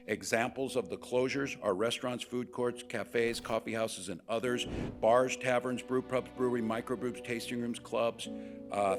Examples of the closures are restaurants, food courts, cafes, coffee houses, and others, bars, taverns, brew pubs, brewery, microbrews, tasting rooms, clubs,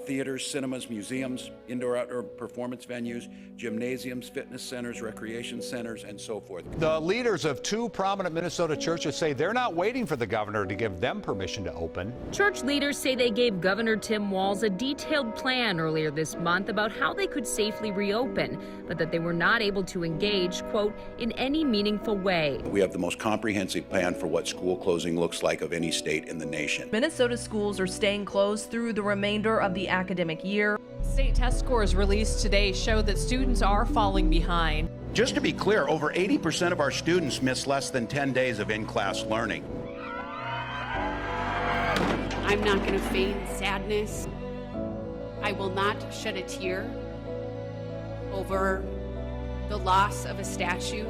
theaters, cinemas, museums, indoor-outdoor performance venues, gymnasiums, fitness centers, recreation centers, and so forth. The leaders of two prominent Minnesota churches say they're not waiting for the governor to give them permission to open. Church leaders say they gave Governor Tim Walz a detailed plan earlier this month about how they could safely reopen, but that they were not able to engage, quote, in any meaningful way. We have the most comprehensive plan for what school closing looks like of any state in the nation. Minnesota schools are staying closed through the remainder of the academic year. State test scores released today show that students are falling behind. Just to be clear, over 80% of our students miss less than 10 days of in-class learning. I'm not going to feign sadness. I will not shed a tear over the loss of a statue.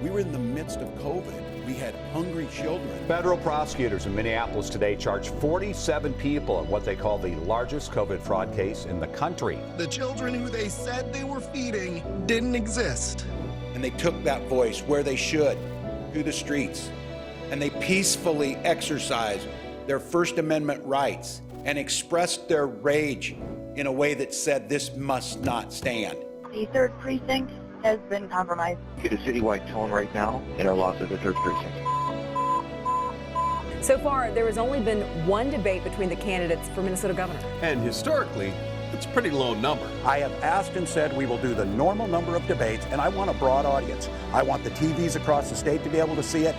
We were in the midst of COVID. We had hungry children. Federal prosecutors in Minneapolis today charged 47 people in what they call the largest COVID fraud case in the country. The children who they said they were feeding didn't exist. And they took that voice where they should, through the streets, and they peacefully exercised their First Amendment rights and expressed their rage in a way that said this must not stand. The 3rd precinct has been compromised. Get a citywide tone right now in our loss of the 3rd precinct. So far, there has only been one debate between the candidates for Minnesota governor. And historically, it's a pretty low number. I have asked and said we will do the normal number of debates, and I want a broad audience. I want the TVs across the state to be able to see it.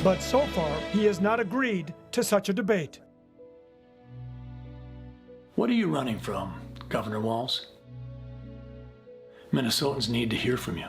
But so far, he has not agreed to such a debate. What are you running from, Governor Walz? Minnesotans need to hear from you.